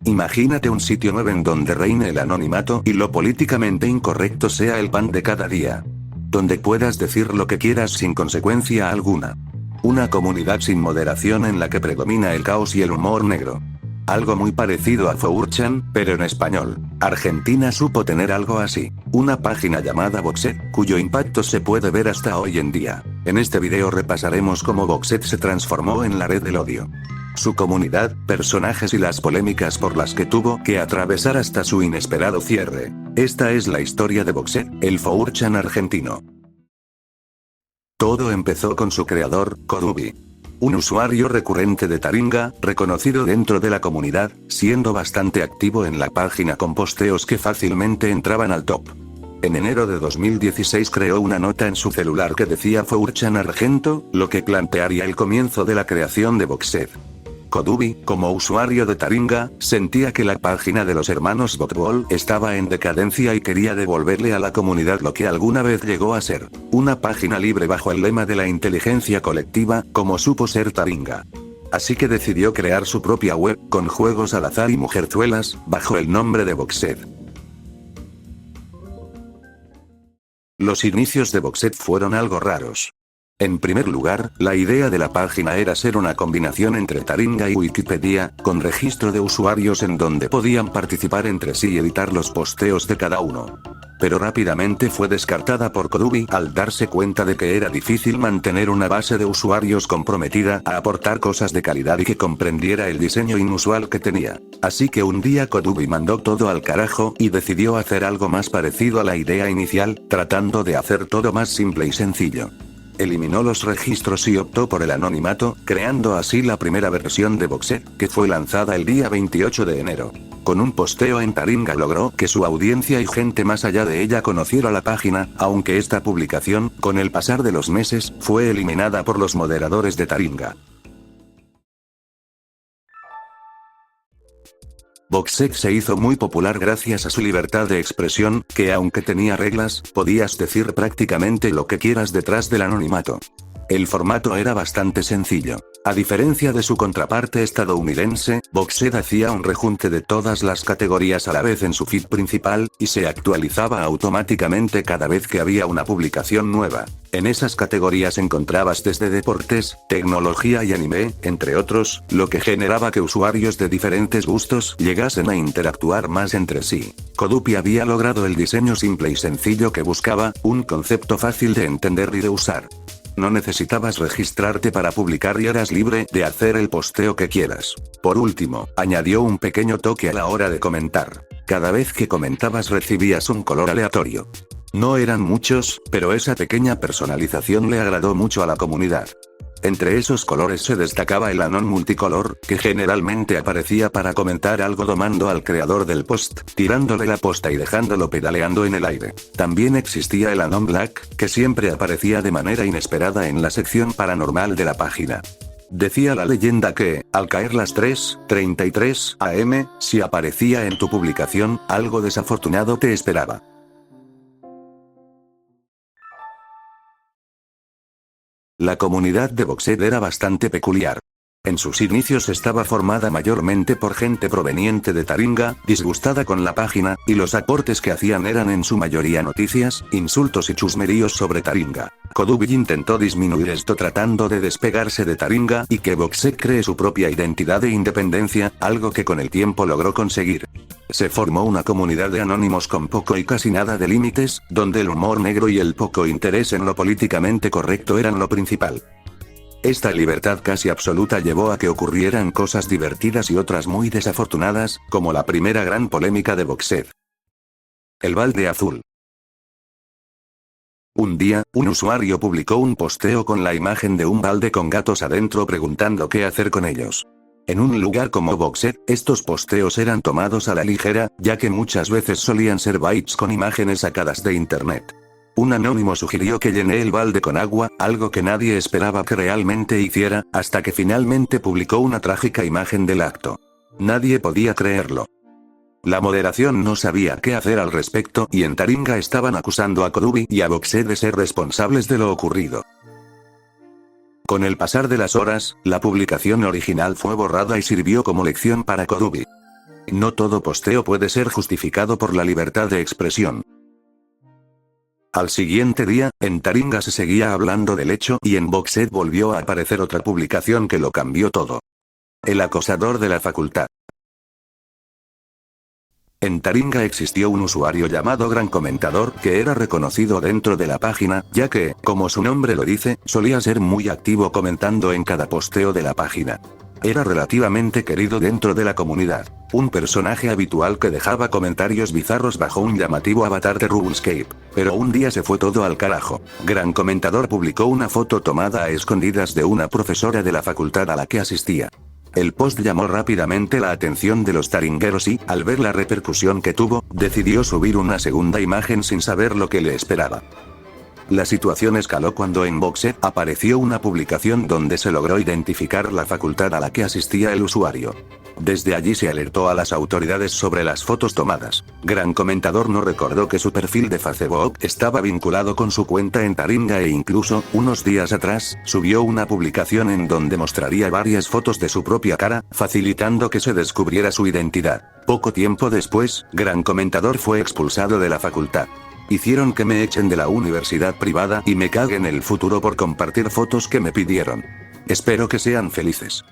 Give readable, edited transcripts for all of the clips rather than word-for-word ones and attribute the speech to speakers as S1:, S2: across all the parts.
S1: Imagínate un sitio web en donde reine el anonimato y lo políticamente incorrecto sea el pan de cada día. Donde puedas decir lo que quieras sin consecuencia alguna. Una comunidad sin moderación en la que predomina el caos y el humor negro. Algo muy parecido a 4chan, pero en español. Argentina supo tener algo así. Una página llamada Boxet, cuyo impacto se puede ver hasta hoy en día. En este video repasaremos cómo Boxet se transformó en la red del odio. Su comunidad, personajes y las polémicas por las que tuvo que atravesar hasta su inesperado cierre. Esta es la historia de Boxet, el 4chan argentino. Todo empezó con su creador, Kodubi. Un usuario recurrente de Taringa, reconocido dentro de la comunidad, siendo bastante activo en la página con posteos que fácilmente entraban al top. En enero de 2016 creó una nota en su celular que decía 4chan Argento, lo que plantearía el comienzo de la creación de Boxet. Kodubi, como usuario de Taringa, sentía que la página de los hermanos Botbol estaba en decadencia y quería devolverle a la comunidad lo que alguna vez llegó a ser, una página libre bajo el lema de la inteligencia colectiva, como supo ser Taringa. Así que decidió crear su propia web, con juegos al azar y mujerzuelas, bajo el nombre de Boxet. Los inicios de Boxet fueron algo raros. En primer lugar, la idea de la página era ser una combinación entre Taringa y Wikipedia, con registro de usuarios en donde podían participar entre sí y editar los posteos de cada uno. Pero rápidamente fue descartada por Kodubi al darse cuenta de que era difícil mantener una base de usuarios comprometida a aportar cosas de calidad y que comprendiera el diseño inusual que tenía. Así que un día Kodubi mandó todo al carajo y decidió hacer algo más parecido a la idea inicial, tratando de hacer todo más simple y sencillo. Eliminó los registros y optó por el anonimato, creando así la primera versión de Boxet, que fue lanzada el día 28 de enero. Con un posteo en Taringa logró que su audiencia y gente más allá de ella conociera la página, aunque esta publicación, con el pasar de los meses, fue eliminada por los moderadores de Taringa. Boxet se hizo muy popular gracias a su libertad de expresión, que aunque tenía reglas, podías decir prácticamente lo que quieras detrás del anonimato. El formato era bastante sencillo. A diferencia de su contraparte estadounidense, Boxet hacía un rejunte de todas las categorías a la vez en su feed principal, y se actualizaba automáticamente cada vez que había una publicación nueva. En esas categorías encontrabas desde deportes, tecnología y anime, entre otros, lo que generaba que usuarios de diferentes gustos llegasen a interactuar más entre sí. Kodubi había logrado el diseño simple y sencillo que buscaba, un concepto fácil de entender y de usar. No necesitabas registrarte para publicar y eras libre de hacer el posteo que quieras. Por último, añadió un pequeño toque a la hora de comentar. Cada vez que comentabas recibías un color aleatorio. No eran muchos, pero esa pequeña personalización le agradó mucho a la comunidad. Entre esos colores se destacaba el anon multicolor, que generalmente aparecía para comentar algo domando al creador del post, tirándole la posta y dejándolo pedaleando en el aire. También existía el anon black, que siempre aparecía de manera inesperada en la sección paranormal de la página. Decía la leyenda que, al caer las 3:33 am, si aparecía en tu publicación, algo desafortunado te esperaba. La comunidad de Boxet era bastante peculiar. En sus inicios estaba formada mayormente por gente proveniente de Taringa, disgustada con la página, y los aportes que hacían eran en su mayoría noticias, insultos y chusmeríos sobre Taringa. Kodubi intentó disminuir esto tratando de despegarse de Taringa y que Boxet cree su propia identidad e independencia, algo que con el tiempo logró conseguir. Se formó una comunidad de anónimos con poco y casi nada de límites, donde el humor negro y el poco interés en lo políticamente correcto eran lo principal. Esta libertad casi absoluta llevó a que ocurrieran cosas divertidas y otras muy desafortunadas, como la primera gran polémica de Boxet. El balde azul. Un día, un usuario publicó un posteo con la imagen de un balde con gatos adentro preguntando qué hacer con ellos. En un lugar como Boxet, estos posteos eran tomados a la ligera, ya que muchas veces solían ser bytes con imágenes sacadas de internet. Un anónimo sugirió que llené el balde con agua, algo que nadie esperaba que realmente hiciera, hasta que finalmente publicó una trágica imagen del acto. Nadie podía creerlo. La moderación no sabía qué hacer al respecto y en Taringa estaban acusando a Kodubi y a Boxet de ser responsables de lo ocurrido. Con el pasar de las horas, la publicación original fue borrada y sirvió como lección para Kodubi. No todo posteo puede ser justificado por la libertad de expresión. Al siguiente día, en Taringa se seguía hablando del hecho y en Boxed volvió a aparecer otra publicación que lo cambió todo. El acosador de la facultad. En Taringa existió un usuario llamado Gran Comentador que era reconocido dentro de la página, ya que, como su nombre lo dice, solía ser muy activo comentando en cada posteo de la página. Era relativamente querido dentro de la comunidad. Un personaje habitual que dejaba comentarios bizarros bajo un llamativo avatar de RuneScape. Pero un día se fue todo al carajo. Gran Comentador publicó una foto tomada a escondidas de una profesora de la facultad a la que asistía. El post llamó rápidamente la atención de los taringueros y, al ver la repercusión que tuvo, decidió subir una segunda imagen sin saber lo que le esperaba. La situación escaló cuando en Boxed apareció una publicación donde se logró identificar la facultad a la que asistía el usuario. Desde allí se alertó a las autoridades sobre las fotos tomadas. Gran Comentador no recordó que su perfil de Facebook estaba vinculado con su cuenta en Taringa e incluso, unos días atrás, subió una publicación en donde mostraría varias fotos de su propia cara, facilitando que se descubriera su identidad. Poco tiempo después, Gran Comentador fue expulsado de la facultad. Hicieron que me echen de la universidad privada y me cague en el futuro por compartir fotos que me pidieron. Espero que sean felices.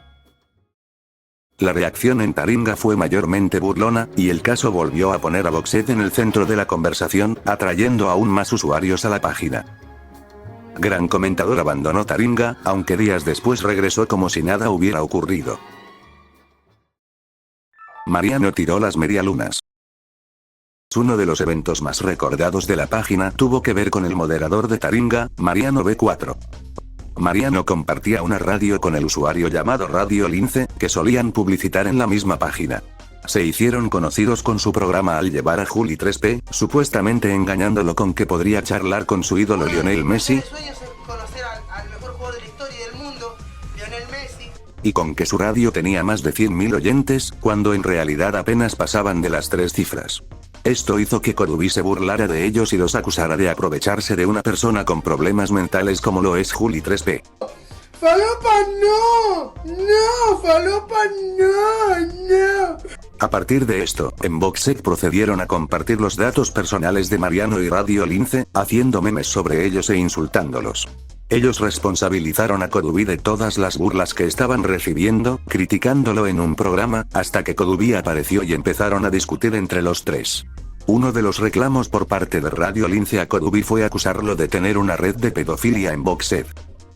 S1: La reacción en Taringa fue mayormente burlona, y el caso volvió a poner a Boxed en el centro de la conversación, atrayendo aún más usuarios a la página. Gran Comentador abandonó Taringa, aunque días después regresó como si nada hubiera ocurrido. Mariano tiró las medialunas. Uno de los eventos más recordados de la página tuvo que ver con el moderador de Taringa, Mariano B4. Mariano compartía una radio con el usuario llamado Radio Lince, que solían publicitar en la misma página. Se hicieron conocidos con su programa al llevar a Juli 3P, supuestamente engañándolo con que podría charlar con su ídolo Lionel Messi, y con que su radio tenía más de 100.000 oyentes, cuando en realidad apenas pasaban de las 3 cifras. Esto hizo que Kodubi se burlara de ellos y los acusara de aprovecharse de una persona con problemas mentales como lo es Juli 3P.
S2: ¡Falopa no! ¡No! ¡Falopa no! ¡No!
S1: A partir de esto, en Boxed procedieron a compartir los datos personales de Mariano y Radio Lince, haciendo memes sobre ellos e insultándolos. Ellos responsabilizaron a Kodubi de todas las burlas que estaban recibiendo, criticándolo en un programa, hasta que Kodubi apareció y empezaron a discutir entre los tres. Uno de los reclamos por parte de Radio Lince a Kodubi fue acusarlo de tener una red de pedofilia en Boxed.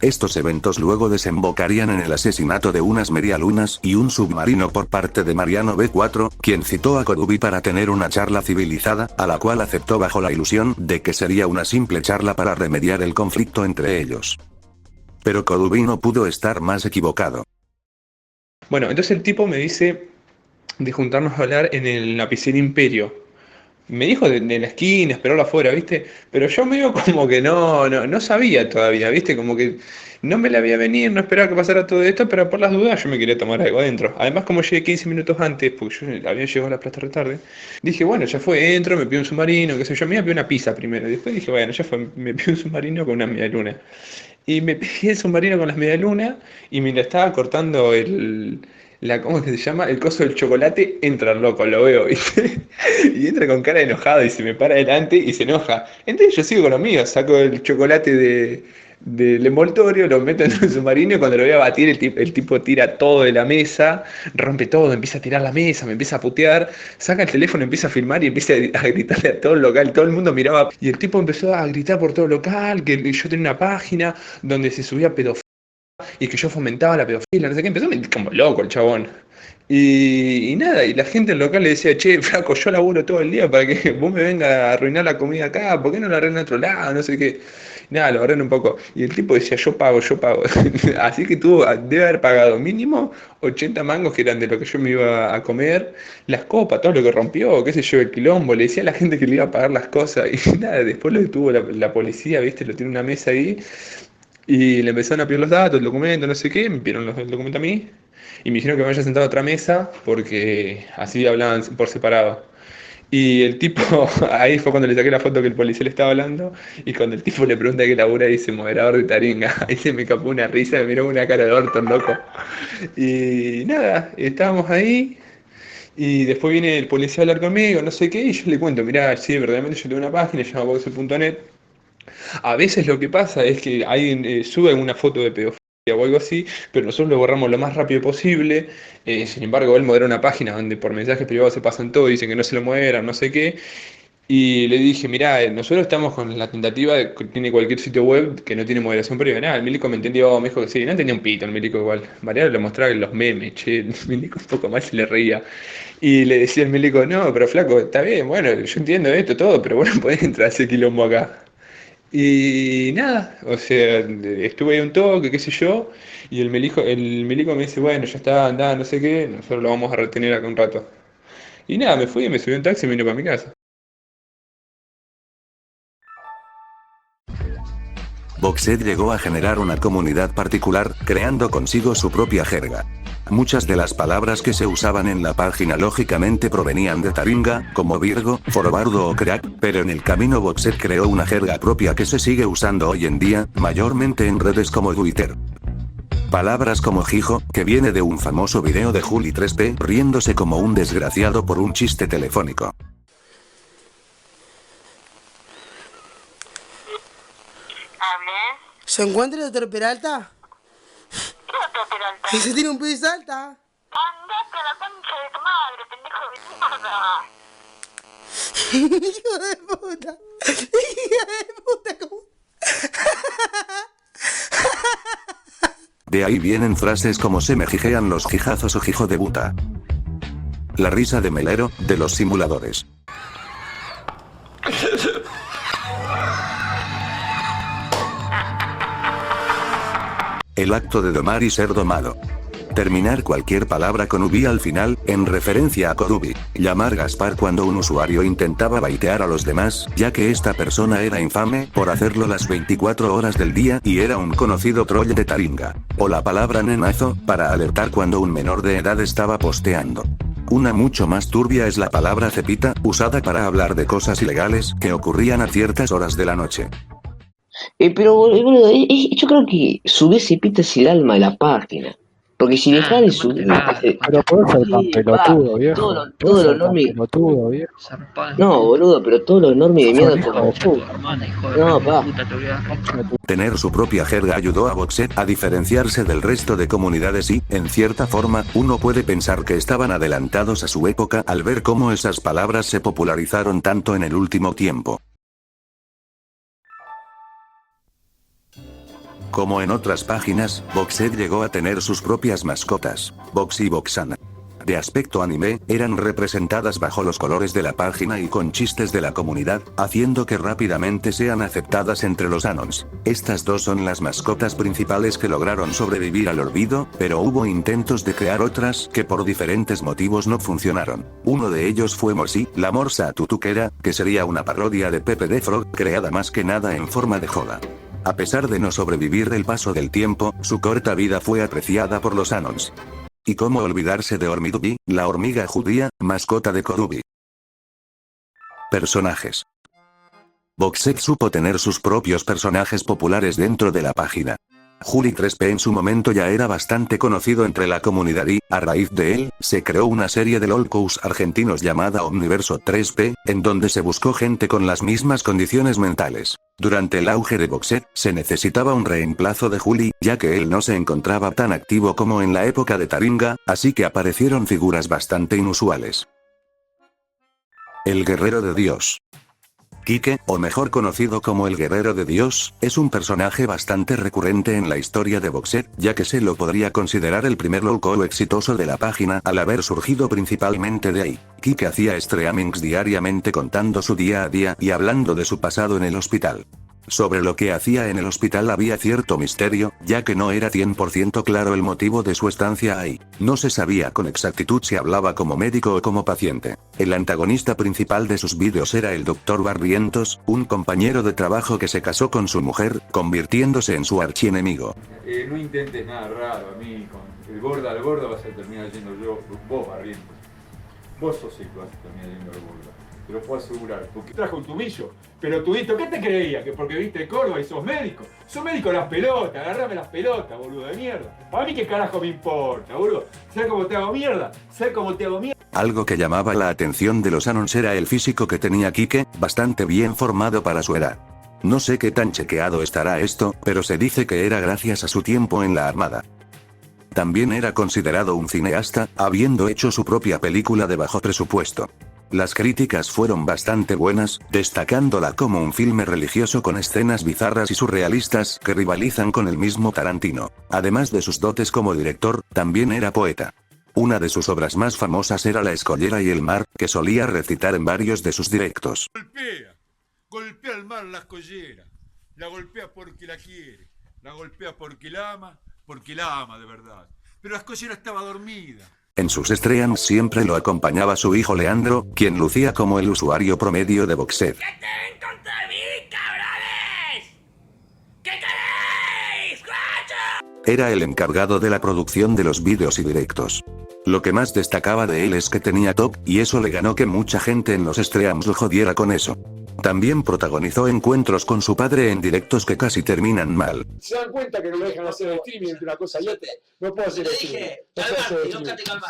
S1: Estos eventos luego desembocarían en el asesinato de unas medialunas y un submarino por parte de Mariano B4, quien citó a Kodubi para tener una charla civilizada, a la cual aceptó bajo la ilusión de que sería una simple charla para remediar el conflicto entre ellos. Pero Kodubi no pudo estar más equivocado.
S3: Bueno, entonces el tipo me dice de juntarnos a hablar en el lapicero Imperio. Me dijo de la esquina, esperarlo afuera, ¿viste? Pero yo medio como que no sabía todavía, ¿viste? Como que no me la veía venir, no esperaba que pasara todo esto, pero por las dudas yo me quería tomar algo adentro. Además, como llegué 15 minutos antes, porque yo había llegado a la plaza retarde, dije, bueno, ya fue, entro, me pido un submarino, qué sé yo, me iba a pedir una pizza primero. Después dije, bueno, ya fue, me pido un submarino con una medialuna. Y me pedí el submarino con las medialunas y me la estaba cortando ¿cómo es que se llama? El coso del chocolate, entra el loco, lo veo, ¿viste? Y entra con cara de enojado y se me para adelante y se enoja. Entonces yo sigo con lo mío, saco el chocolate del envoltorio, lo meto en el submarino y cuando lo voy a batir el tipo tira todo de la mesa, rompe todo, empieza a tirar la mesa, me empieza a putear, saca el teléfono, empieza a filmar y empieza a gritarle a todo el local, todo el mundo miraba y el tipo empezó a gritar por todo el local, que yo tenía una página donde se subía pedofilia y que yo fomentaba la pedofilia, no sé qué, empezó a mentir como loco el chabón. Y nada, y la gente del local le decía, che, flaco, yo laburo todo el día para que vos me vengas a arruinar la comida acá, ¿por qué no la arreglas en otro lado? No sé qué. Nada, lo agarraron un poco. Y el tipo decía, yo pago, yo pago. Así que debe haber pagado mínimo 80 mangos que eran de lo que yo me iba a comer, las copas, todo lo que rompió, qué sé yo, el quilombo. Le decía a la gente que le iba a pagar las cosas. Y nada, después lo detuvo la policía, ¿viste? Lo tiene una mesa ahí. Y le empezaron a pedir los datos, el documento, no sé qué, me pidieron el documento a mí y me dijeron que me vaya sentado a otra mesa porque así hablaban por separado. Y el tipo, ahí fue cuando le saqué la foto que el policía le estaba hablando y cuando el tipo le pregunta qué labura dice moderador de Taringa, ahí se me escapó una risa, me miró con una cara de orto, loco. Y nada, estábamos ahí Y después viene el policía a hablar conmigo, no sé qué, y yo le cuento, mirá, sí, verdaderamente yo tengo una página, se llama boxe.net. A veces lo que pasa es que alguien sube una foto de pedofilia o algo así, pero nosotros lo borramos lo más rápido posible. Sin embargo, él modera una página donde por mensajes privados se pasan todo, dicen que no se lo moderan, no sé qué. Y le dije, mirá, nosotros estamos con la tentativa de que tiene cualquier sitio web que no tiene moderación previa. Nada, el Milico me entendió, me dijo que sí, no entendía un pito el Milico igual. Mariano le mostraba los memes, che, el Milico un poco más se le reía. Y le decía el Milico, no, pero flaco, está bien, bueno, yo entiendo esto todo, pero bueno, podés entrar a ese quilombo acá. Y nada, o sea, estuve ahí un toque, qué sé yo, y el Milico me dice, bueno, ya está, andá, no sé qué, nosotros lo vamos a retener acá un rato. Y nada, me fui, me subí a un taxi y me vine para mi casa.
S1: Boxed llegó a generar una comunidad particular, creando consigo su propia jerga. Muchas de las palabras que se usaban en la página lógicamente provenían de Taringa, como Virgo, Forbardo o Crack, pero en el camino Boxed creó una jerga propia que se sigue usando hoy en día, mayormente en redes como Twitter. Palabras como Jijo, que viene de un famoso video de Juli 3P riéndose como un desgraciado por un chiste telefónico.
S2: ¿Se encuentra el doctor Peralta?
S4: ¿Qué doctor Peralta?
S2: ¿Ese tiene un piso alta?
S4: Andate a la concha de tu madre, pendejo de mierda.
S2: Hijo de puta. Hijo de puta. ¿Cómo?
S1: De ahí vienen frases como se me jijean los jijazos o hijo de puta. La risa de Melero, de los simuladores. El acto de domar y ser domado. Terminar cualquier palabra con ubi al final, en referencia a Corubi. Llamar Gaspar cuando un usuario intentaba baitear a los demás, ya que esta persona era infame por hacerlo las 24 horas del día y era un conocido troll de Taringa. O la palabra nenazo, para alertar cuando un menor de edad estaba posteando. Una mucho más turbia es la palabra cepita, usada para hablar de cosas ilegales que ocurrían a ciertas horas de la noche.
S5: Pero boludo, yo creo que subir cepita es el alma de la página. Porque si dejas de subir...
S6: Pero podés ser tan pelotudo, viejo.
S5: Todo lo normi...
S6: pelotudo, viejo.
S5: No, boludo, pero todos los normis de mierda como... No, pa.
S1: Tener su propia jerga ayudó a Boxed a diferenciarse del resto de comunidades y, en cierta forma, uno puede pensar que estaban adelantados a su época al ver cómo esas palabras se popularizaron tanto en el último tiempo. Como en otras páginas, Boxed llegó a tener sus propias mascotas, Box y Boxana. De aspecto anime, eran representadas bajo los colores de la página y con chistes de la comunidad, haciendo que rápidamente sean aceptadas entre los anons. Estas dos son las mascotas principales que lograron sobrevivir al olvido, pero hubo intentos de crear otras que por diferentes motivos no funcionaron. Uno de ellos fue Morsi, la morsa tutuquera, que sería una parodia de Pepe the Frog creada más que nada en forma de joda. A pesar de no sobrevivir el paso del tiempo, su corta vida fue apreciada por los anons. Y cómo olvidarse de Ormidubi, la hormiga judía, mascota de Korubi. Personajes. Boxed supo tener sus propios personajes populares dentro de la página. Juli 3P en su momento ya era bastante conocido entre la comunidad y, a raíz de él, se creó una serie de lolcows argentinos llamada Omniverso 3P, en donde se buscó gente con las mismas condiciones mentales. Durante el auge de Boxed, se necesitaba un reemplazo de Juli, ya que él no se encontraba tan activo como en la época de Taringa, así que aparecieron figuras bastante inusuales. El Guerrero de Dios. Quique, o mejor conocido como el Guerrero de Dios, es un personaje bastante recurrente en la historia de Boxed, ya que se lo podría considerar el primer lolcow exitoso de la página al haber surgido principalmente de ahí. Quique hacía streamings diariamente contando su día a día y hablando de su pasado en el hospital. Sobre lo que hacía en el hospital había cierto misterio, ya que no era 100% claro el motivo de su estancia ahí. No se sabía con exactitud si hablaba como médico o como paciente. El antagonista principal de sus vídeos era el Dr. Barrientos, un compañero de trabajo que se casó con su mujer, convirtiéndose en su archienemigo.
S7: No intentes nada raro, amigo. El gordo al gordo vas a terminar yendo yo, vos, Barrientos. Vos sos el que vas a terminar yendo al gordo. Te lo puedo asegurar, porque trajo un tubillo. Pero tubito, ¿qué te creía? ¿Que porque viste Córdoba y sos médico? Sos médico las pelotas, agarrame las pelotas, boludo de mierda. A mí qué carajo me importa, boludo. ¿Sabes cómo te hago mierda? ¿Sabes cómo te hago mierda?
S1: Algo que llamaba la atención de los Anons era el físico que tenía Kike, bastante bien formado para su edad. No sé qué tan chequeado estará esto, pero se dice que era gracias a su tiempo en la armada. También era considerado un cineasta, habiendo hecho su propia película de bajo presupuesto. Las críticas fueron bastante buenas, destacándola como un filme religioso con escenas bizarras y surrealistas que rivalizan con el mismo Tarantino. Además de sus dotes como director, también era poeta. Una de sus obras más famosas era La escollera y el mar, que solía recitar en varios de sus directos.
S7: Golpea al mar la escollera. La golpea porque la quiere. La golpea porque la ama de verdad. Pero la escollera estaba dormida.
S1: En sus streams siempre lo acompañaba su hijo Leandro, quien lucía como el usuario promedio de Boxed.
S8: ¿Qué tienen contra mí, cabrones? ¿Qué queréis, guacho?
S1: Era el encargado de la producción de los vídeos y directos. Lo que más destacaba de él es que tenía top, y eso le ganó que mucha gente en los streams lo jodiera con eso. También protagonizó encuentros con su padre en directos que casi terminan mal.
S9: ¿Se dan cuenta que no me dejan hacer streaming entre una cosa y otra? No puedo hacer streaming.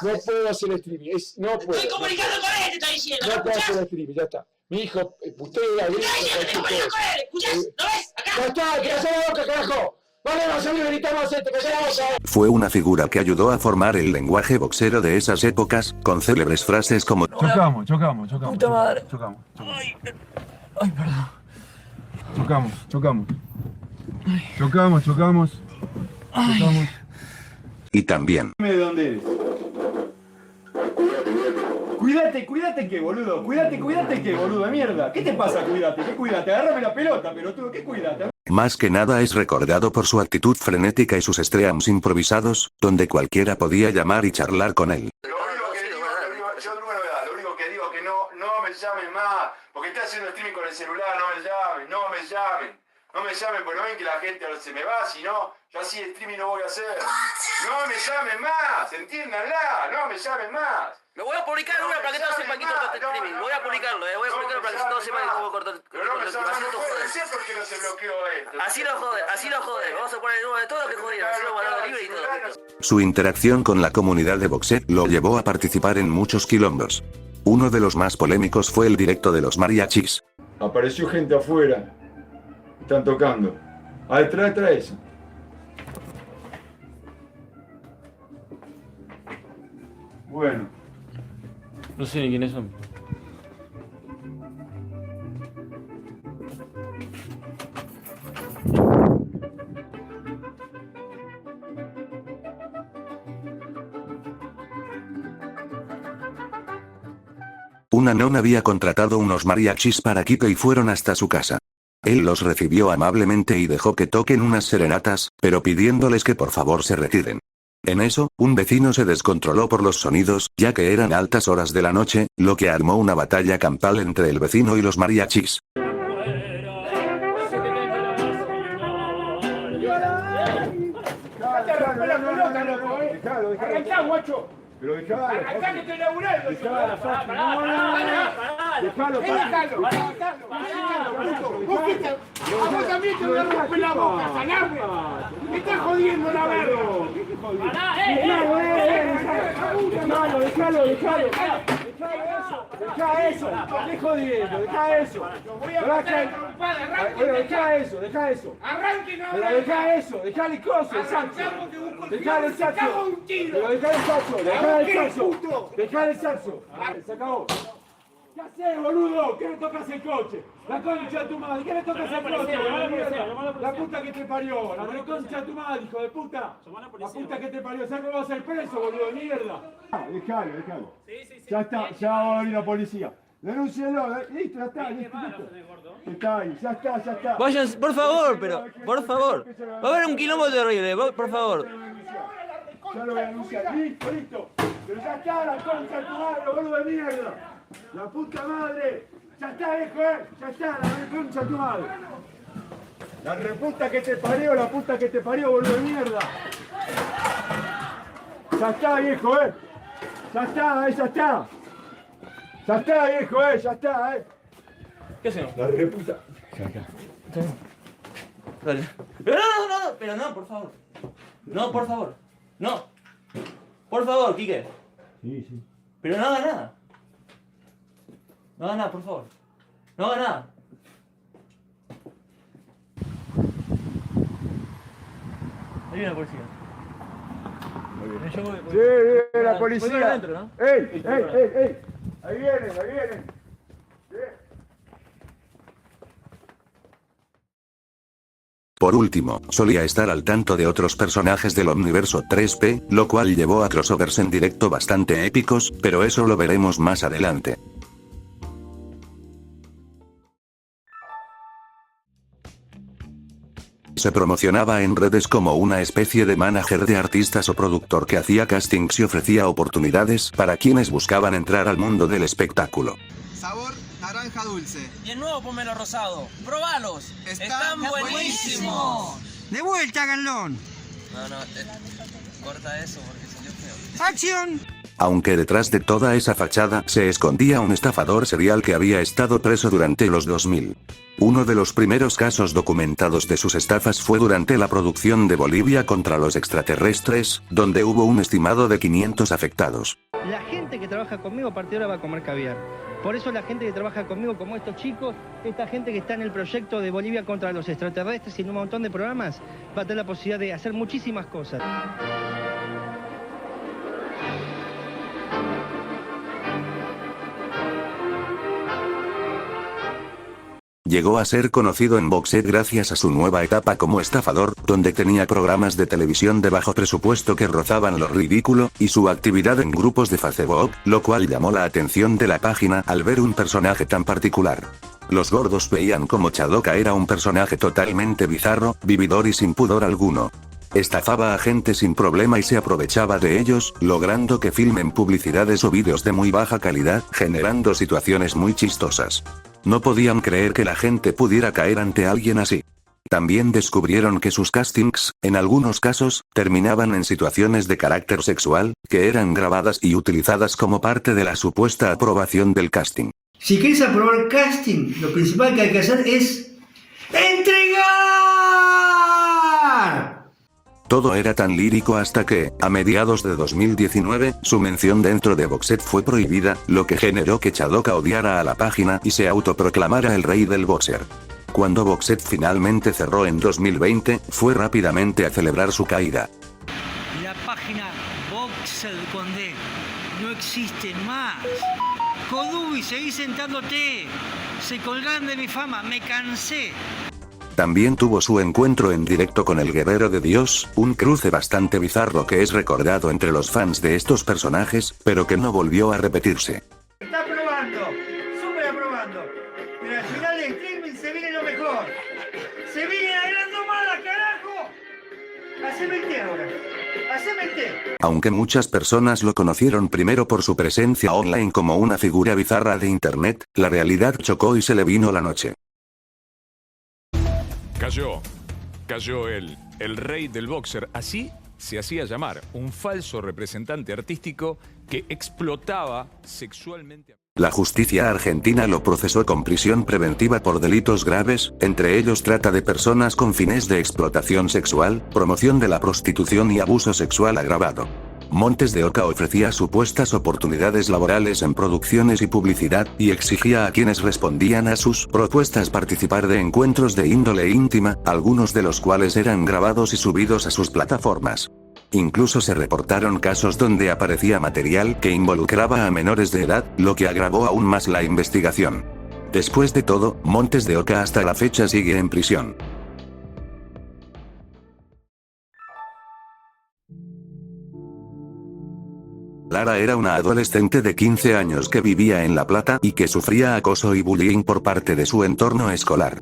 S9: No puedo hacer streaming. No puedo.
S8: Estoy comunicando con él, te está diciendo.
S9: No puedo hacer streaming, ya está. Mi hijo putea, grita,
S8: Estoy comunicando con él, ¿escuchás? ¿Lo ves? Acá.
S9: ¡Ya está! ¡Que la boca, carajo! ¡Vale, vas a gritamos este, que se la boca!
S1: Fue una figura que ayudó a formar el lenguaje boxero de esas épocas, con célebres frases como
S7: Chocamos.
S8: Puta madre.
S7: Chocamos.
S8: Ay, perdón.
S7: Chocamos.
S1: y también.
S7: ¿De dónde eres? Cuídate que boludo. Cuídate que boludo de mierda. ¿Qué te pasa, cuídate? ¿Qué cuídate? Agárrame la pelota, pelotudo. ¿Qué cuídate?
S1: Más que nada es recordado por su actitud frenética y sus streams improvisados, donde cualquiera podía llamar y charlar con él.
S10: Lo único que digo que no me llamen más, porque está haciendo streaming con el celular, no me llamen, porque no ven que la gente se me va, si no, yo así streaming no voy a hacer. No me llamen más, entiéndanla, no me llamen más.
S8: Me voy a publicar una para que todos sepan que cortaste el streaming. Voy a publicarlo, voy a publicarlo para que todos sepan que cómo cortar el
S10: Pero no me llamen, no puede ser porque no se bloqueó esto.
S8: Así lo jode. Vamos a poner el número de todos los que jodieron. Así lo guardamos libre y todo.
S1: Su interacción con la comunidad de Boxed lo llevó a participar en muchos quilombos. Uno de los más polémicos fue el directo de los mariachis.
S7: Apareció gente afuera. Están tocando. A ver, trae eso. Bueno.
S11: No sé ni quiénes son.
S1: Una nona había contratado unos mariachis para Kike y fueron hasta su casa. Él los recibió amablemente y dejó que toquen unas serenatas, pero pidiéndoles que por favor se retiren. En eso, un vecino se descontroló por los sonidos, ya que eran altas horas de la noche, lo que armó una batalla campal entre el vecino y los mariachis.
S9: Dejalo, guacho. Pero dejalo. Acá que estoy laburando. Dejalo. A vos también te voy a romper la boca, salame. Me estás jodiendo la verga. Dejalo. Deja eso. Qué jodiendo, deja eso. Deja eso. Arranque, no. Pero deja eso, dejale cosas, exacto. Dejale el saxo. Pero dejale el saxo. Se acabó. ¿Qué haces, boludo? ¿Qué le tocas el coche? La concha de tu madre. ¿Qué le tocas el coche? La puta que te parió. La reconcha de tu madre, hijo de puta. La puta que te parió. ¿Sabes que vas a ser preso, boludo de mierda? Dejalo. Ya está, ya va a venir la policía. Denúncialo, listo, ya está, listo. Está ahí, ya está.
S11: Vayan, por favor, por favor. Va a haber un quilombo terrible, por favor.
S9: Ya lo voy a denunciar, listo. Pero ya está la concha de tu madre, boludo de mierda. La puta madre. Ya está, viejo, ya está, la concha de tu madre. La reputa que te parió, boludo de mierda. Ya está, viejo, Ya está. Ya está, viejo, ya está,
S11: ¿Qué hacemos?
S9: La reputa.
S11: Dale. Pero no, por favor. No, por favor. No. Por favor, Quique.
S9: Sí.
S11: Pero no haga nada. No haga nada, por favor. No haga nada. Ahí viene la policía.
S7: Muy bien.
S11: Yo voy-
S7: Sí, viene la
S11: voy
S7: policía.
S11: para adentro, ¿no?
S7: ¡Ey! Ahí vienen, ahí vienen.
S1: Por último, solía estar al tanto de otros personajes del Omniverso 3P, lo cual llevó a crossovers en directo bastante épicos, pero eso lo veremos más adelante. Se promocionaba en redes como una especie de manager de artistas o productor que hacía castings y ofrecía oportunidades para quienes buscaban entrar al mundo del espectáculo.
S2: Sabor naranja dulce.
S8: Y el nuevo pomelo rosado. ¡Probalos!
S2: Están
S8: buenísimos!
S2: De vuelta, Ganlón.
S8: No, corta eso porque salió feo.
S2: ¡Acción!
S1: Aunque detrás de toda esa fachada se escondía un estafador serial que había estado preso durante los 2000. Uno de los primeros casos documentados de sus estafas fue durante la producción de Bolivia contra los extraterrestres, donde hubo un estimado de 500 afectados.
S12: La gente que trabaja conmigo a partir de ahora va a comer caviar. Por eso la gente que trabaja conmigo, como estos chicos, esta gente que está en el proyecto de Bolivia contra los extraterrestres y en un montón de programas, va a tener la posibilidad de hacer muchísimas cosas.
S1: Llegó a ser conocido en Boxet gracias a su nueva etapa como estafador, donde tenía programas de televisión de bajo presupuesto que rozaban lo ridículo, y su actividad en grupos de Facebook, lo cual llamó la atención de la página al ver un personaje tan particular. Los gordos veían como Chadoka era un personaje totalmente bizarro, vividor y sin pudor alguno. Estafaba a gente sin problema y se aprovechaba de ellos, logrando que filmen publicidades o vídeos de muy baja calidad, generando situaciones muy chistosas. No podían creer que la gente pudiera caer ante alguien así. También descubrieron que sus castings, en algunos casos, terminaban en situaciones de carácter sexual, que eran grabadas y utilizadas como parte de la supuesta aprobación del casting.
S2: Si querés aprobar el casting, lo principal que hay que hacer es ¡entregar!
S1: Todo era tan lírico hasta que, a mediados de 2019, su mención dentro de Boxet fue prohibida, lo que generó que Chadoka odiara a la página y se autoproclamara el rey del boxer. Cuando Boxet finalmente cerró en 2020, fue rápidamente a celebrar su caída.
S12: La página Boxer con D no existe más. Kodubi, seguí sentándote. Se colgaron de mi fama, me cansé.
S1: También tuvo su encuentro en directo con el Guerrero de Dios, un cruce bastante bizarro que es recordado entre los fans de estos personajes, pero que no volvió a repetirse.
S2: Está aprobando, súper aprobando. Pero al final del streaming se viene lo mejor. Se viene la gran domada, carajo. Haceme el té ahora. Haceme el té.
S1: Aunque muchas personas lo conocieron primero por su presencia online como una figura bizarra de internet, la realidad chocó y se le vino la noche.
S13: Cayó el rey del boxer, así se hacía llamar, un falso representante artístico que explotaba sexualmente.
S1: La justicia argentina lo procesó con prisión preventiva por delitos graves, entre ellos trata de personas con fines de explotación sexual, promoción de la prostitución y abuso sexual agravado. Montes de Oca ofrecía supuestas oportunidades laborales en producciones y publicidad, y exigía a quienes respondían a sus propuestas participar de encuentros de índole íntima, algunos de los cuales eran grabados y subidos a sus plataformas. Incluso se reportaron casos donde aparecía material que involucraba a menores de edad, lo que agravó aún más la investigación. Después de todo, Montes de Oca hasta la fecha sigue en prisión. Lara era una adolescente de 15 años que vivía en La Plata y que sufría acoso y bullying por parte de su entorno escolar.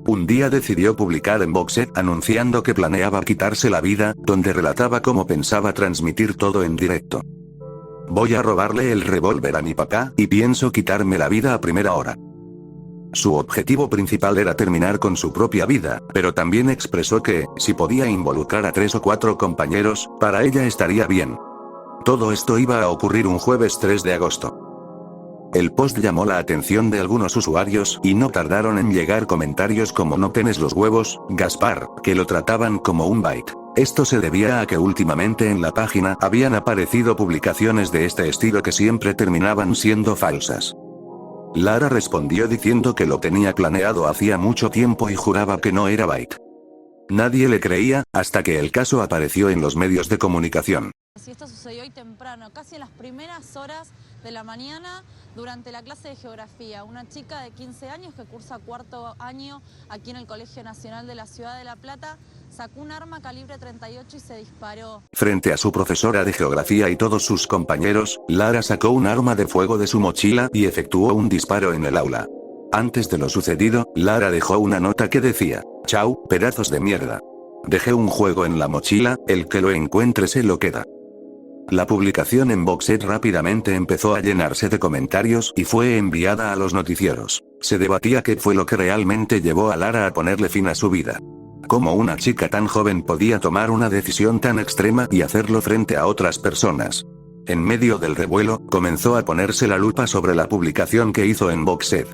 S1: Un día decidió publicar en Boxet anunciando que planeaba quitarse la vida, donde relataba cómo pensaba transmitir todo en directo. Voy a robarle el revólver a mi papá, y pienso quitarme la vida a primera hora. Su objetivo principal era terminar con su propia vida, pero también expresó que, si podía involucrar a 3 o 4 compañeros, para ella estaría bien. Todo esto iba a ocurrir un jueves 3 de agosto. El post llamó la atención de algunos usuarios y no tardaron en llegar comentarios como "no tenés los huevos, Gaspar", que lo trataban como un bait. Esto se debía a que últimamente en la página habían aparecido publicaciones de este estilo que siempre terminaban siendo falsas. Lara respondió diciendo que lo tenía planeado hacía mucho tiempo y juraba que no era Byte. Nadie le creía, hasta que el caso apareció en los medios de comunicación.
S14: Si esto sucedió hoy temprano, casi en las primeras horas de la mañana, durante la clase de geografía, una chica de 15 años que cursa cuarto año aquí en el Colegio Nacional de la Ciudad de La Plata, sacó un arma calibre 38 y se disparó.
S1: Frente a su profesora de geografía y todos sus compañeros, Lara sacó un arma de fuego de su mochila y efectuó un disparo en el aula. Antes de lo sucedido, Lara dejó una nota que decía: "Chau, pedazos de mierda. Dejé un juego en la mochila, el que lo encuentre se lo queda". La publicación en Boxed rápidamente empezó a llenarse de comentarios y fue enviada a los noticieros. Se debatía qué fue lo que realmente llevó a Lara a ponerle fin a su vida. ¿Cómo una chica tan joven podía tomar una decisión tan extrema y hacerlo frente a otras personas? En medio del revuelo, comenzó a ponerse la lupa sobre la publicación que hizo en Boxed.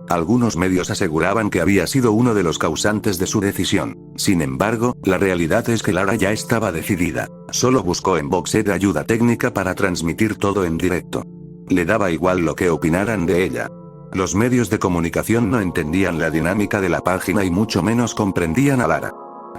S1: Algunos medios aseguraban que había sido uno de los causantes de su decisión. Sin embargo, la realidad es que Lara ya estaba decidida. Solo buscó en Boxed ayuda técnica para transmitir todo en directo. Le daba igual lo que opinaran de ella. Los medios de comunicación no entendían la dinámica de la página y mucho menos comprendían a Lara.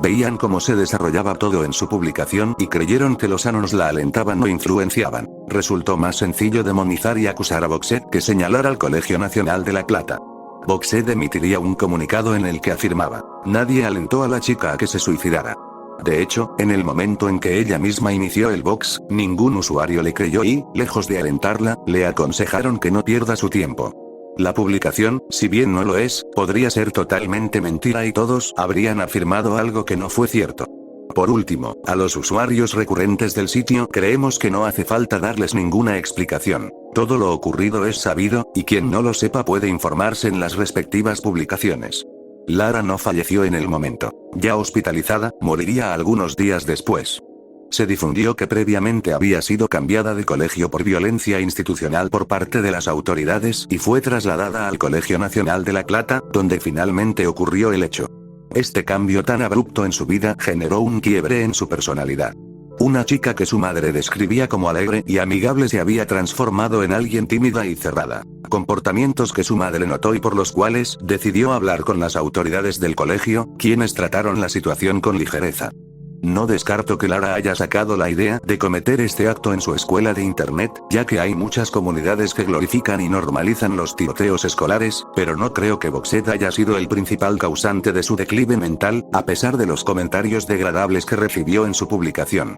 S1: Veían cómo se desarrollaba todo en su publicación y creyeron que los anonos la alentaban o influenciaban. Resultó más sencillo demonizar y acusar a Boxed que señalar al Colegio Nacional de La Plata. Boxed emitiría un comunicado en el que afirmaba: "Nadie alentó a la chica a que se suicidara". De hecho, en el momento en que ella misma inició el box, ningún usuario le creyó y, lejos de alentarla, le aconsejaron que no pierda su tiempo. La publicación, si bien no lo es, podría ser totalmente mentira y todos habrían afirmado algo que no fue cierto. Por último, a los usuarios recurrentes del sitio creemos que no hace falta darles ninguna explicación. Todo lo ocurrido es sabido, y quien no lo sepa puede informarse en las respectivas publicaciones. Lara no falleció en el momento. Ya hospitalizada, moriría algunos días después. Se difundió que previamente había sido cambiada de colegio por violencia institucional por parte de las autoridades y fue trasladada al Colegio Nacional de La Plata, donde finalmente ocurrió el hecho. Este cambio tan abrupto en su vida generó un quiebre en su personalidad. Una chica que su madre describía como alegre y amigable se había transformado en alguien tímida y cerrada. Comportamientos que su madre notó y por los cuales decidió hablar con las autoridades del colegio, quienes trataron la situación con ligereza. No descarto que Lara haya sacado la idea de cometer este acto en su escuela de internet, ya que hay muchas comunidades que glorifican y normalizan los tiroteos escolares, pero no creo que Boxed haya sido el principal causante de su declive mental, a pesar de los comentarios degradables que recibió en su publicación.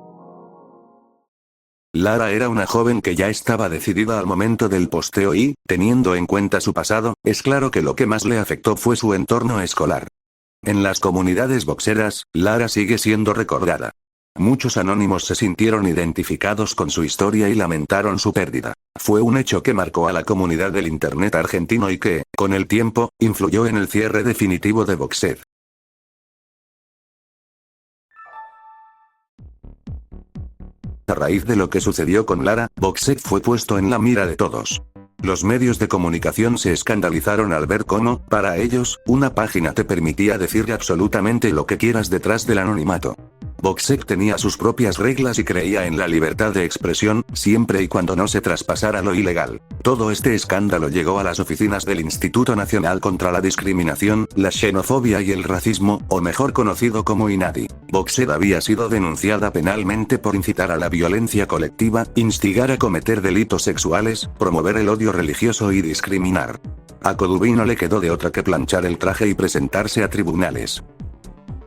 S1: Lara era una joven que ya estaba decidida al momento del posteo y, teniendo en cuenta su pasado, es claro que lo que más le afectó fue su entorno escolar. En las comunidades boxeras, Lara sigue siendo recordada. Muchos anónimos se sintieron identificados con su historia y lamentaron su pérdida. Fue un hecho que marcó a la comunidad del internet argentino y que, con el tiempo, influyó en el cierre definitivo de Boxed. A raíz de lo que sucedió con Lara, Boxed fue puesto en la mira de todos. Los medios de comunicación se escandalizaron al ver cómo, para ellos, una página te permitía decir absolutamente lo que quieras detrás del anonimato. Boxed tenía sus propias reglas y creía en la libertad de expresión, siempre y cuando no se traspasara lo ilegal. Todo este escándalo llegó a las oficinas del Instituto Nacional contra la Discriminación, la Xenofobia y el Racismo, o mejor conocido como INADI. Boxed había sido denunciada penalmente por incitar a la violencia colectiva, instigar a cometer delitos sexuales, promover el odio religioso y discriminar. A Codubí no le quedó de otra que planchar el traje y presentarse a tribunales.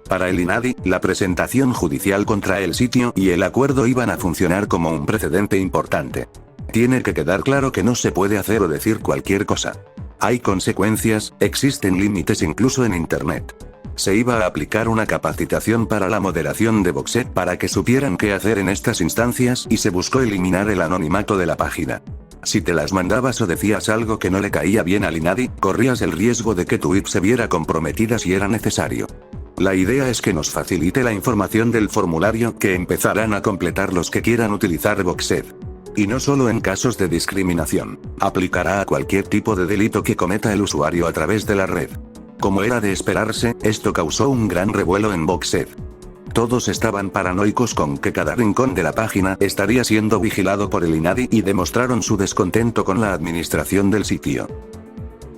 S1: Para el INADI, la presentación judicial contra el sitio y el acuerdo iban a funcionar como un precedente importante. Tiene que quedar claro que no se puede hacer o decir cualquier cosa. Hay consecuencias, existen límites incluso en Internet. Se iba a aplicar una capacitación para la moderación de Boxed para que supieran qué hacer en estas instancias y se buscó eliminar el anonimato de la página. Si te las mandabas o decías algo que no le caía bien al INADI, corrías el riesgo de que tu IP se viera comprometida si era necesario. La idea es que nos facilite la información del formulario que empezarán a completar los que quieran utilizar Boxed. Y no solo en casos de discriminación, aplicará a cualquier tipo de delito que cometa el usuario a través de la red. Como era de esperarse, esto causó un gran revuelo en Boxed. todos estaban paranoicos con que cada rincón de la página estaría siendo vigilado por el INADI y demostraron su descontento con la administración del sitio.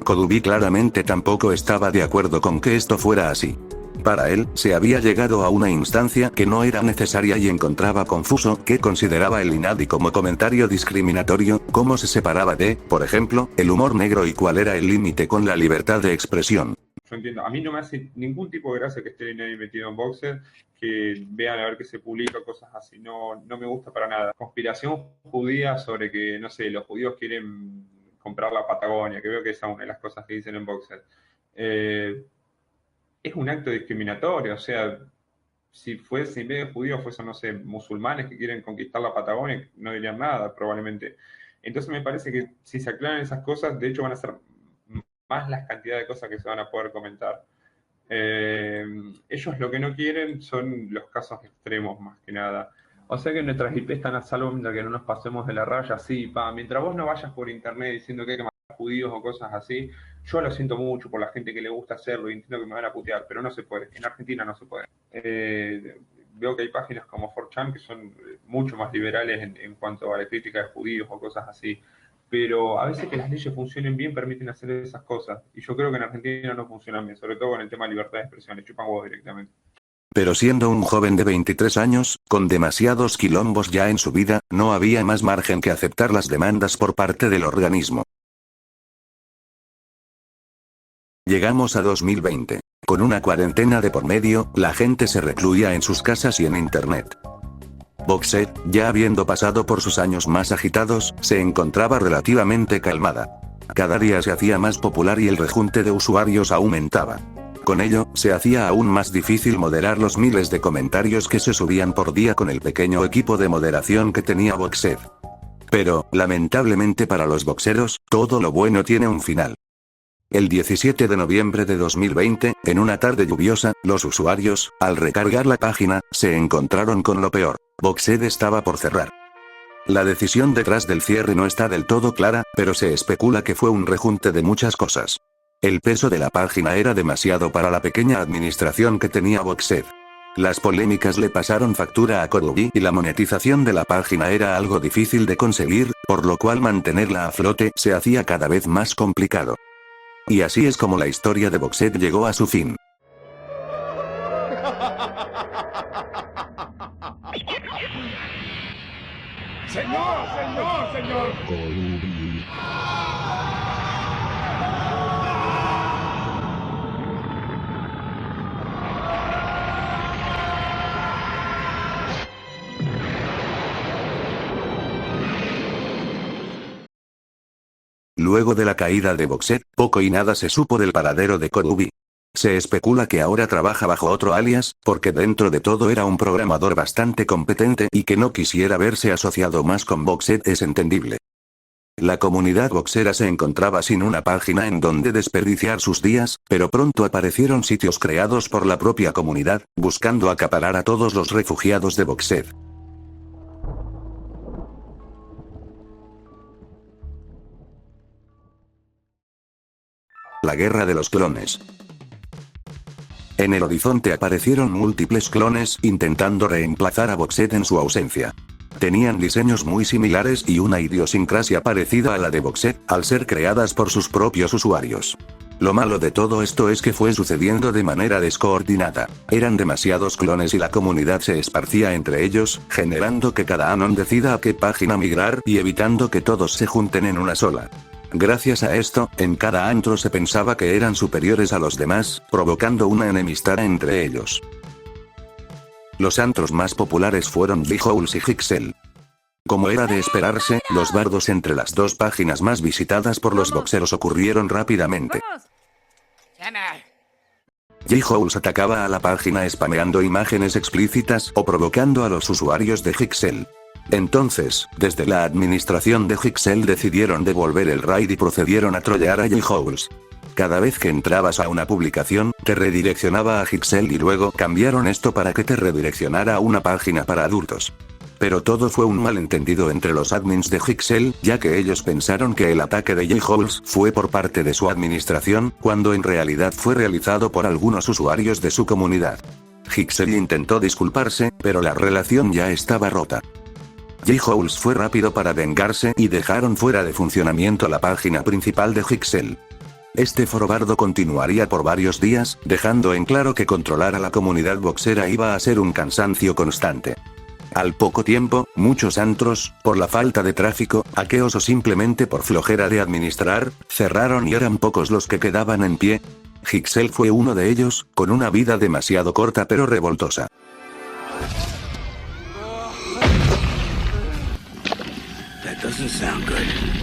S1: Kodubi claramente tampoco estaba de acuerdo con que esto fuera así. Para él, se había llegado a una instancia que no era necesaria y encontraba confuso qué consideraba el INADI como comentario discriminatorio, cómo se separaba de, por ejemplo, el humor negro y cuál era el límite con la libertad de expresión.
S3: Yo entiendo, a mí no me hace ningún tipo de gracia que esté el INADI metido en Boxer, que vean a ver qué se publica, cosas así, no me gusta para nada. Conspiración judía sobre que, no sé, los judíos quieren comprar la Patagonia, que veo que esa es una de las cosas que dicen en Boxer. Es un acto discriminatorio, o sea, si en vez de judíos fuesen, no sé, musulmanes que quieren conquistar la Patagonia, no dirían nada, probablemente. Entonces me parece que si se aclaran esas cosas, de hecho van a ser más las cantidades de cosas que se van a poder comentar. Ellos lo que no quieren son los casos extremos, más que nada. O sea que nuestras IP están a salvo mientras que no nos pasemos de la raya, sí, mientras vos no vayas por internet diciendo que hay que matar judíos o cosas así, yo lo siento mucho por la gente que le gusta hacerlo y entiendo que me van a putear, pero no se puede, en Argentina no se puede. Veo que hay páginas como 4chan que son mucho más liberales en cuanto a la crítica de judíos o cosas así, pero a veces que las leyes funcionen bien permiten hacer esas cosas, y yo creo que en Argentina no funcionan bien, sobre todo con el tema de libertad de expresión, le chupan huevos directamente.
S1: Pero siendo un joven de 23 años, con demasiados quilombos ya en su vida, no había más margen que aceptar las demandas por parte del organismo. Llegamos a 2020. Con una cuarentena de por medio, la gente se recluía en sus casas y en internet. Boxer, ya habiendo pasado por sus años más agitados, se encontraba relativamente calmada. Cada día se hacía más popular y el rejunte de usuarios aumentaba. Con ello, se hacía aún más difícil moderar los miles de comentarios que se subían por día con el pequeño equipo de moderación que tenía Boxer. Pero, lamentablemente para los boxeros, todo lo bueno tiene un final. El 17 de noviembre de 2020, en una tarde lluviosa, los usuarios, al recargar la página, se encontraron con lo peor. Boxer estaba por cerrar. La decisión detrás del cierre no está del todo clara, pero se especula que fue un rejunte de muchas cosas. El peso de la página era demasiado para la pequeña administración que tenía Boxer. Las polémicas le pasaron factura a Kodubi y la monetización de la página era algo difícil de conseguir, por lo cual mantenerla a flote se hacía cada vez más complicado. Y así es como la historia de Boxer llegó a su fin.
S9: Señor.
S6: Kodubi.
S1: Luego de la caída de Boxer, poco y nada se supo del paradero de Kodubi. Se especula que ahora trabaja bajo otro alias, porque dentro de todo era un programador bastante competente y que no quisiera verse asociado más con Boxer es entendible. La comunidad boxera se encontraba sin una página en donde desperdiciar sus días, pero pronto aparecieron sitios creados por la propia comunidad, buscando acaparar a todos los refugiados de Boxer. La guerra de los clones. En el horizonte aparecieron múltiples clones intentando reemplazar a Boxer en su ausencia. Tenían diseños muy similares y una idiosincrasia parecida a la de Boxer, al ser creadas por sus propios usuarios. Lo malo de todo esto es que fue sucediendo de manera descoordinada. Eran demasiados clones y la comunidad se esparcía entre ellos, generando que cada anon decida a qué página migrar y evitando que todos se junten en una sola. Gracias a esto, en cada antro se pensaba que eran superiores a los demás, provocando una enemistad entre ellos. Los antros más populares fueron J-Holes y Hixel. Como era de esperarse, los bardos entre las dos páginas más visitadas por los boxeros ocurrieron rápidamente. J-Holes atacaba a la página spameando imágenes explícitas o provocando a los usuarios de Hixel. Entonces, desde la administración de Hixel decidieron devolver el raid y procedieron a trollear a J-Holes. Cada vez que entrabas a una publicación, te redireccionaba a Hixel y luego cambiaron esto para que te redireccionara a una página para adultos. Pero todo fue un malentendido entre los admins de Hixel, ya que ellos pensaron que el ataque de J-Holes fue por parte de su administración, cuando en realidad fue realizado por algunos usuarios de su comunidad. Hixel intentó disculparse, pero la relación ya estaba rota. J-Holes fue rápido para vengarse y dejaron fuera de funcionamiento la página principal de Hixel. Este forobardo continuaría por varios días, dejando en claro que controlar a la comunidad boxera iba a ser un cansancio constante. Al poco tiempo, muchos antros, por la falta de tráfico, aqueos o simplemente por flojera de administrar, cerraron y eran pocos los que quedaban en pie. Hixel fue uno de ellos, con una vida demasiado corta pero revoltosa.
S15: That doesn't sound good.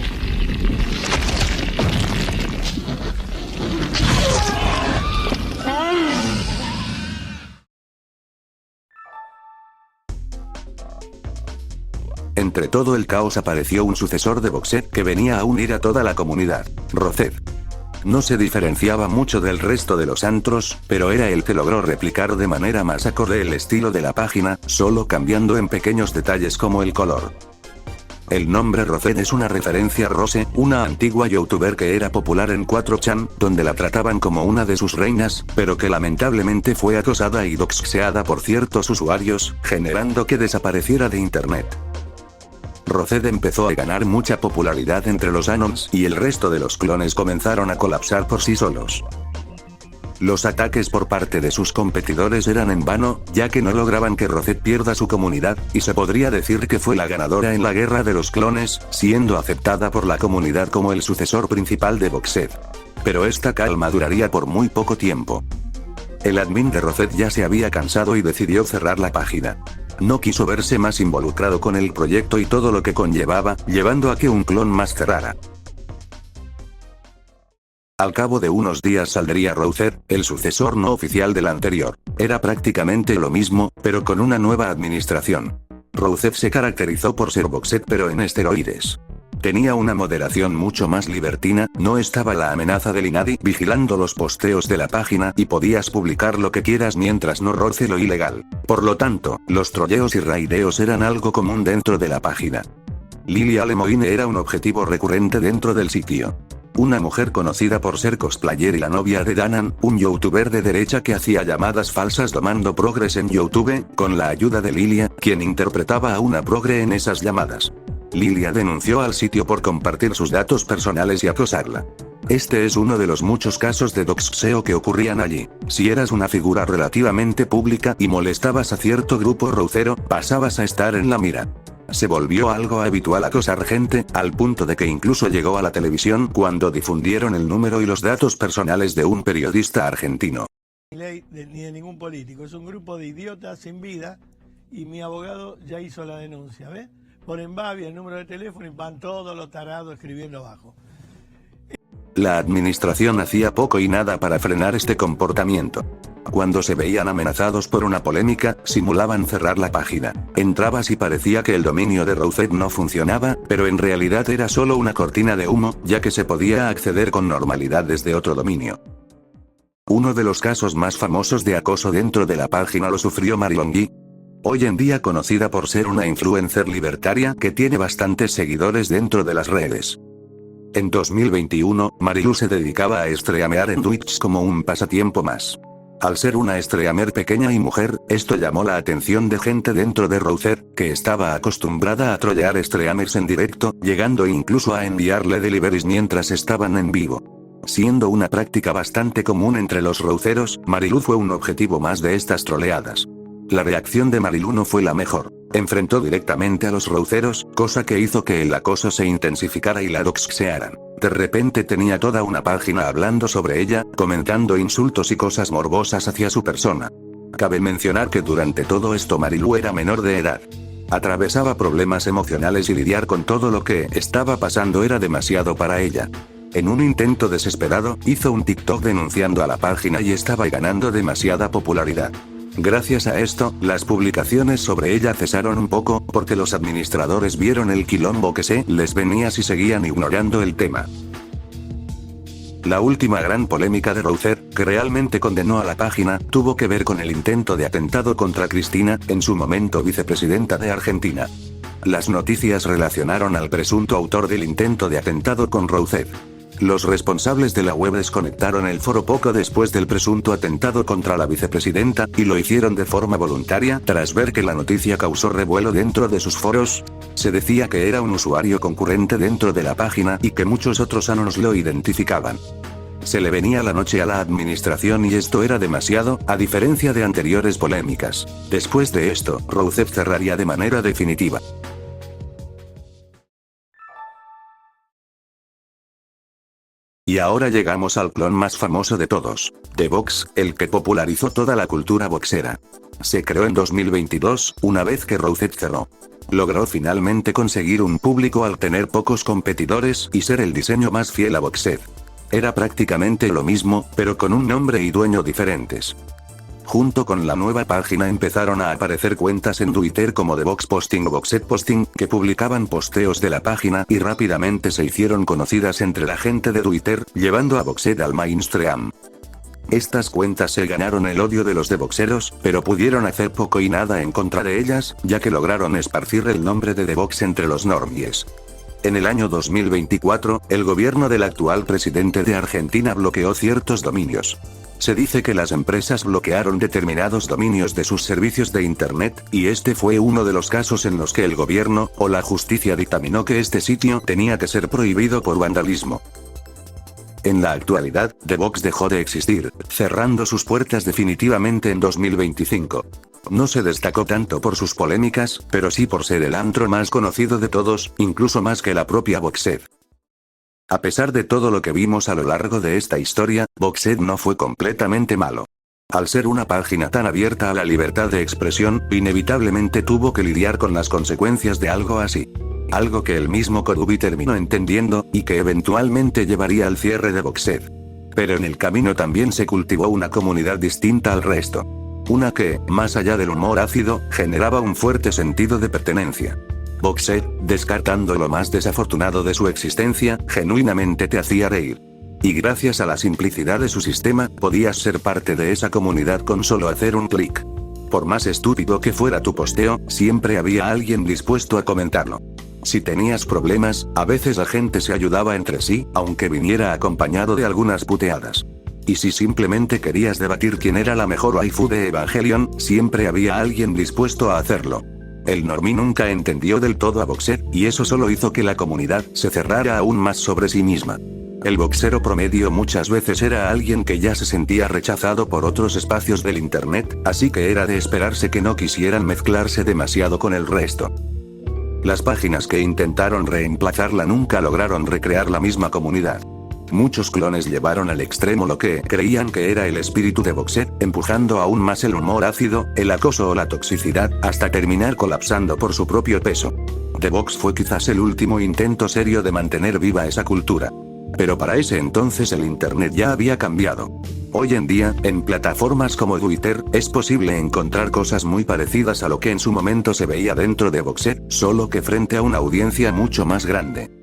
S1: Entre todo el caos apareció un sucesor de Boxet que venía a unir a toda la comunidad, Roced. No se diferenciaba mucho del resto de los antros, pero era el que logró replicar de manera más acorde el estilo de la página, solo cambiando en pequeños detalles como el color. El nombre Roced es una referencia a Rose, una antigua youtuber que era popular en 4chan, donde la trataban como una de sus reinas, pero que lamentablemente fue acosada y doxeada por ciertos usuarios, generando que desapareciera de internet. Roced empezó a ganar mucha popularidad entre los Anons y el resto de los clones comenzaron a colapsar por sí solos. Los ataques por parte de sus competidores eran en vano, ya que no lograban que Roced pierda su comunidad, y se podría decir que fue la ganadora en la guerra de los clones, siendo aceptada por la comunidad como el sucesor principal de Boxed. Pero esta calma duraría por muy poco tiempo. El admin de Roced ya se había cansado y decidió cerrar la página. No quiso verse más involucrado con el proyecto y todo lo que conllevaba, llevando a que un clon más cerrara. Al cabo de unos días saldría Roced, el sucesor no oficial del anterior. Era prácticamente lo mismo, pero con una nueva administración. Roced se caracterizó por ser Boxet pero en esteroides. Tenía una moderación mucho más libertina, no estaba la amenaza del INADI vigilando los posteos de la página y podías publicar lo que quieras mientras no roce lo ilegal. Por lo tanto, los trolleos y raideos eran algo común dentro de la página. Lilia Lemoine era un objetivo recurrente dentro del sitio. Una mujer conocida por ser cosplayer y la novia de Danan, un youtuber de derecha que hacía llamadas falsas domando progres en YouTube, con la ayuda de Lilia, quien interpretaba a una progre en esas llamadas. Lilia denunció al sitio por compartir sus datos personales y acosarla. Este es uno de los muchos casos de doxeo que ocurrían allí. Si eras una figura relativamente pública y molestabas a cierto grupo rocero, pasabas a estar en la mira. Se volvió algo habitual acosar gente, al punto de que incluso llegó a la televisión cuando difundieron el número y los datos personales de un periodista argentino.
S16: Ni de ningún político, es un grupo de idiotas sin vida y mi abogado ya hizo la denuncia, ¿ves? Ponen Babi el número de teléfono y van todos los tarados escribiendo abajo.
S1: La administración hacía poco y nada para frenar este comportamiento. Cuando se veían amenazados por una polémica, simulaban cerrar la página. Entrabas y parecía que el dominio de Roced no funcionaba, pero en realidad era solo una cortina de humo, ya que se podía acceder con normalidad desde otro dominio. Uno de los casos más famosos de acoso dentro de la página lo sufrió Marilyn Gui. Hoy en día conocida por ser una influencer libertaria que tiene bastantes seguidores dentro de las redes. En 2021, Marilu se dedicaba a streamear en Twitch como un pasatiempo más. Al ser una streamer pequeña y mujer, esto llamó la atención de gente dentro de Roced, que estaba acostumbrada a trollear streamers en directo, llegando incluso a enviarle deliveries mientras estaban en vivo. Siendo una práctica bastante común entre los roceros, Marilu fue un objetivo más de estas troleadas. La reacción de Marilu no fue la mejor. Enfrentó directamente a los roceros, cosa que hizo que el acoso se intensificara y la doxearan. De repente tenía toda una página hablando sobre ella, comentando insultos y cosas morbosas hacia su persona. Cabe mencionar que durante todo esto Marilu era menor de edad. Atravesaba problemas emocionales y lidiar con todo lo que estaba pasando era demasiado para ella. En un intento desesperado, hizo un TikTok denunciando a la página y estaba ganando demasiada popularidad. Gracias a esto, las publicaciones sobre ella cesaron un poco, porque los administradores vieron el quilombo que se les venía si seguían ignorando el tema. La última gran polémica de Roced, que realmente condenó a la página, tuvo que ver con el intento de atentado contra Cristina, en su momento vicepresidenta de Argentina. Las noticias relacionaron al presunto autor del intento de atentado con Roced. Los responsables de la web desconectaron el foro poco después del presunto atentado contra la vicepresidenta, y lo hicieron de forma voluntaria tras ver que la noticia causó revuelo dentro de sus foros. Se decía que era un usuario concurrente dentro de la página y que muchos otros anonos lo identificaban. Se le venía la noche a la administración y esto era demasiado, a diferencia de anteriores polémicas. Después de esto, Rousseff cerraría de manera definitiva. Y ahora llegamos al clon más famoso de todos, The Vox, el que popularizó toda la cultura boxera. Se creó en 2022, una vez que Rousseff cerró. Logró finalmente conseguir un público al tener pocos competidores y ser el diseño más fiel a Boxed. Era prácticamente lo mismo, pero con un nombre y dueño diferentes. Junto con la nueva página empezaron a aparecer cuentas en Twitter como The Vox Posting o Boxed Posting, que publicaban posteos de la página y rápidamente se hicieron conocidas entre la gente de Twitter, llevando a Boxed al mainstream. Estas cuentas se ganaron el odio de los de boxeros, pero pudieron hacer poco y nada en contra de ellas, ya que lograron esparcir el nombre de The Vox entre los normies. En el año 2024, el gobierno del actual presidente de Argentina bloqueó ciertos dominios. Se dice que las empresas bloquearon determinados dominios de sus servicios de Internet, y este fue uno de los casos en los que el gobierno, o la justicia dictaminó que este sitio tenía que ser prohibido por vandalismo. En la actualidad, The Vox dejó de existir, cerrando sus puertas definitivamente en 2025. No se destacó tanto por sus polémicas, pero sí por ser el antro más conocido de todos, incluso más que la propia Boxed. A pesar de todo lo que vimos a lo largo de esta historia, Boxed no fue completamente malo. Al ser una página tan abierta a la libertad de expresión, inevitablemente tuvo que lidiar con las consecuencias de algo así. Algo que el mismo Korubi terminó entendiendo, y que eventualmente llevaría al cierre de Boxed. Pero en el camino también se cultivó una comunidad distinta al resto. Una que, más allá del humor ácido, generaba un fuerte sentido de pertenencia. Boxed, descartando lo más desafortunado de su existencia, genuinamente te hacía reír. Y gracias a la simplicidad de su sistema, podías ser parte de esa comunidad con solo hacer un clic. Por más estúpido que fuera tu posteo, siempre había alguien dispuesto a comentarlo. Si tenías problemas, a veces la gente se ayudaba entre sí, aunque viniera acompañado de algunas puteadas. Y si simplemente querías debatir quién era la mejor waifu de Evangelion, siempre había alguien dispuesto a hacerlo. El normie nunca entendió del todo a Boxed, y eso solo hizo que la comunidad se cerrara aún más sobre sí misma. El boxero promedio muchas veces era alguien que ya se sentía rechazado por otros espacios del internet, así que era de esperarse que no quisieran mezclarse demasiado con el resto. Las páginas que intentaron reemplazarla nunca lograron recrear la misma comunidad. Muchos clones llevaron al extremo lo que creían que era el espíritu de Boxed, empujando aún más el humor ácido, el acoso o la toxicidad, hasta terminar colapsando por su propio peso. The Vox fue quizás el último intento serio de mantener viva esa cultura. Pero para ese entonces el internet ya había cambiado. Hoy en día, en plataformas como Twitter, es posible encontrar cosas muy parecidas a lo que en su momento se veía dentro de Boxed, solo que frente a una audiencia mucho más grande.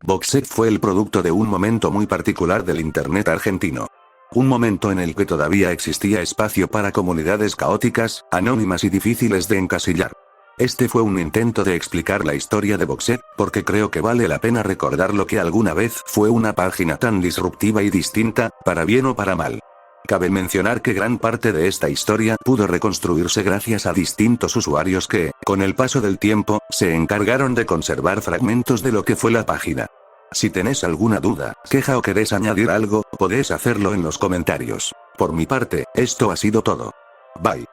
S1: Boxed fue el producto de un momento muy particular del internet argentino. Un momento en el que todavía existía espacio para comunidades caóticas, anónimas y difíciles de encasillar. Este fue un intento de explicar la historia de Boxed, porque creo que vale la pena recordar lo que alguna vez fue una página tan disruptiva y distinta, para bien o para mal. Cabe mencionar que gran parte de esta historia pudo reconstruirse gracias a distintos usuarios que, con el paso del tiempo, se encargaron de conservar fragmentos de lo que fue la página. Si tenés alguna duda, queja o querés añadir algo, podés hacerlo en los comentarios. Por mi parte, esto ha sido todo. Bye.